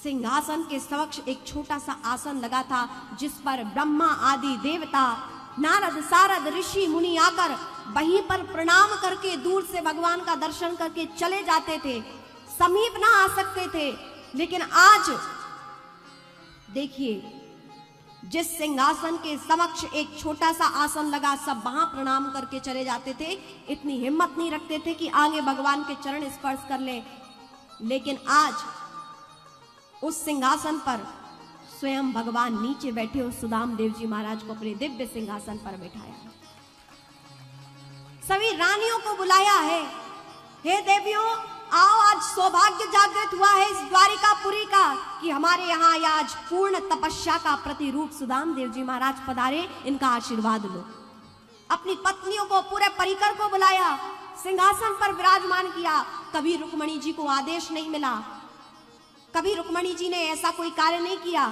सिंहासन के समक्ष एक छोटा सा आसन लगा था, जिस पर ब्रह्मा आदि देवता, नारद सारद ऋषि मुनि आकर वहीं पर प्रणाम करके दूर से भगवान का दर्शन करके चले जाते थे, समीप ना आ सकते थे। लेकिन आज देखिए, जिस सिंहासन के समक्ष एक छोटा सा आसन लगा, सब वहां प्रणाम करके चले जाते थे, इतनी हिम्मत नहीं रखते थे कि आगे भगवान के चरण स्पर्श कर लें। लेकिन आज उस सिंहासन पर स्वयं भगवान नीचे बैठे उस सुदाम देव जी महाराज को अपने दिव्य सिंहासन पर बैठाया, सभी रानियों को बुलाया है, हे देवियों आओ, आज सौभाग्य जागृत हुआ है इस द्वारिकापुरी का कि हमारे यहाँ आज पूर्ण तपस्या का प्रतिरूप सुदाम देव जी महाराज पधारे, इनका आशीर्वाद लो। अपनी पत्नियों को, पूरे परिकर को बुलाया, सिंहासन पर विराजमान किया। कभी रुक्मणी जी को आदेश नहीं मिला, कभी रुक्मणी जी ने ऐसा कोई कार्य नहीं किया,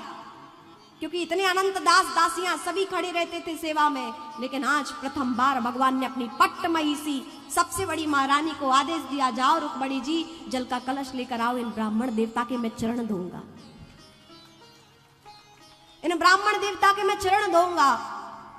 क्योंकि इतने अनंत दास दासियां सभी खड़े रहते थे सेवा में। लेकिन आज प्रथम बार भगवान ने अपनी पट्टमही सी सबसे बड़ी महारानी को आदेश दिया, जाओ रुक्मणी जी जल का कलश लेकर आओ, इन ब्राह्मण देवता के मैं चरण दूंगा, इन ब्राह्मण देवता के मैं चरण दूंगा।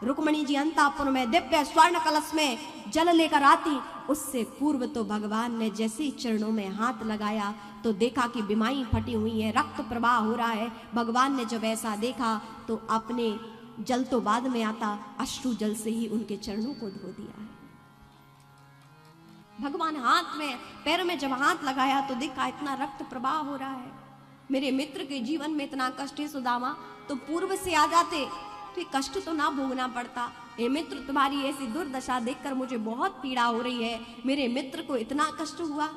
रुक्मणी जी अंतापुर में दिव्य स्वर्ण कलश में जल लेकर आती, उससे पूर्व तो भगवान ने जैसे ही चरणों में हाथ लगाया तो देखा कि बिमाई फटी हुई है, रक्त प्रवाह हो रहा है। भगवान ने जब ऐसा देखा तो अपने जल तो बाद में आता, अश्रु जल से ही उनके चरणों को धो दिया है। भगवान हाथ में, पैर में जब हाथ लगाया तो देखा इतना रक्त प्रवाह हो रहा है। मेरे मित्र के जीवन में इतना कष्ट है सुदामा, तो पूर्व से आ जाते तो कष्ट तो ना भोगना पड़ता। हे मित्र, तुम्हारी ऐसी दुर्दशा देखकर मुझे बहुत पीड़ा हो रही है, मेरे मित्र को इतना कष्ट हुआ।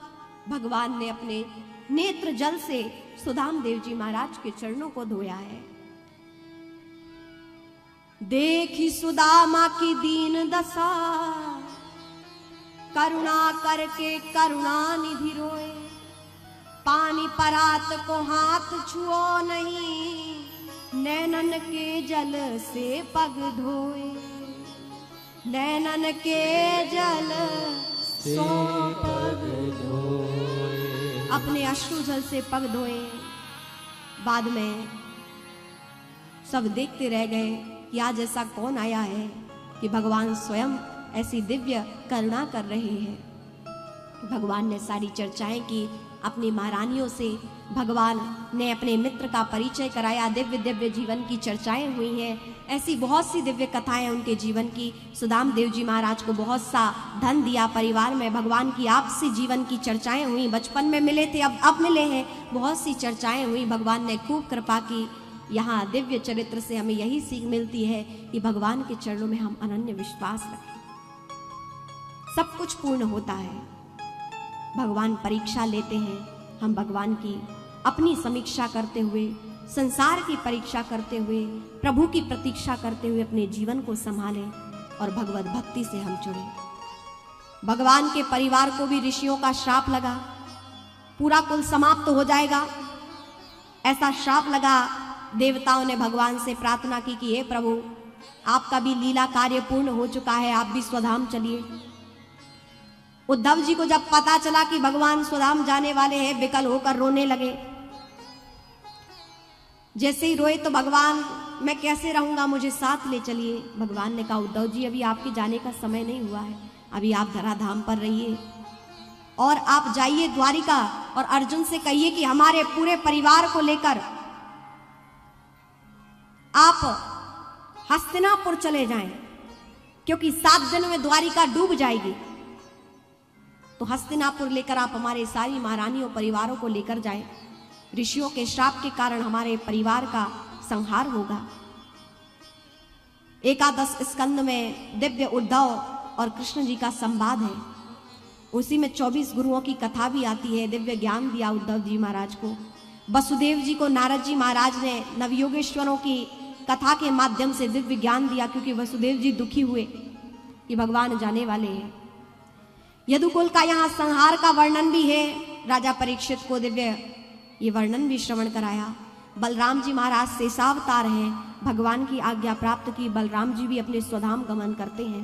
भगवान ने अपने नेत्र जल से सुदाम देव जी महाराज के चरणों को धोया है। देखी सुदामा की दीन दशा, करुणा करके करुणा निधि रोए, पानी परात को हाथ छुओ नहीं, नैनन के जल से पग धोए, नैनन के जल से पग धोए, अपने अश्रु जल से पग धोए। बाद में सब देखते रह गए कि आज ऐसा कौन आया है कि भगवान स्वयं ऐसी दिव्य करुणा कर रहे हैं। भगवान ने सारी चर्चाएं की, अपनी महारानियों से भगवान ने अपने मित्र का परिचय कराया, दिव्य दिव्य जीवन की चर्चाएं हुई हैं। ऐसी बहुत सी दिव्य कथाएं उनके जीवन की। सुदाम देव जी महाराज को बहुत सा धन दिया, परिवार में भगवान की आपसी जीवन की चर्चाएं हुई। बचपन में मिले थे, अब मिले हैं, बहुत सी चर्चाएं हुई। भगवान ने खूब कृपा की। यहाँ दिव्य चरित्र से हमें यही सीख मिलती है कि भगवान के चरणों में हम अनन्य विश्वास रखें, सब कुछ पूर्ण होता है। भगवान परीक्षा लेते हैं, हम भगवान की अपनी समीक्षा करते हुए, संसार की परीक्षा करते हुए, प्रभु की प्रतीक्षा करते हुए अपने जीवन को संभालें और भगवत भक्ति से हम जुड़े। भगवान के परिवार को भी ऋषियों का श्राप लगा, पूरा कुल समाप्त हो जाएगा, ऐसा श्राप लगा। देवताओं ने भगवान से प्रार्थना की कि हे प्रभु, आपका भी लीला कार्य पूर्ण हो चुका है, आप भी स्वधाम चलिए। उद्धव जी को जब पता चला कि भगवान स्वधाम जाने वाले हैं, विकल होकर रोने लगे। जैसे ही रोए तो भगवान, मैं कैसे रहूंगा, मुझे साथ ले चलिए। भगवान ने कहा, उद्धव जी अभी आपके जाने का समय नहीं हुआ है, अभी आप धराधाम पर रहिए और आप जाइए द्वारिका और अर्जुन से कहिए कि हमारे पूरे परिवार को लेकर आप हस्तिनापुर चले जाएं, क्योंकि 7 दिन में द्वारिका डूब जाएगी। तो हस्तिनापुर लेकर आप हमारे सारी महारानियों परिवारों को लेकर जाएं। ऋषियों के श्राप के कारण हमारे परिवार का संहार होगा। एकादश स्कंद में दिव्य उद्धव और कृष्ण जी का संवाद है, उसी में 24 गुरुओं की कथा भी आती है। दिव्य ज्ञान दिया उद्धव जी महाराज को। वसुदेव जी को नारद जी महाराज ने नवयोगेश्वरों की कथा के माध्यम से दिव्य ज्ञान दिया, क्योंकि वसुदेव जी दुखी हुए कि भगवान जाने वाले हैं। यदुकुल का यहाँ संहार का वर्णन भी है, राजा परीक्षित को दिव्य ये वर्णन भी श्रवण कराया। बलराम जी महाराज शेषावतार हैं, भगवान की आज्ञा प्राप्त की, बलराम जी भी अपने स्वधाम गमन करते हैं।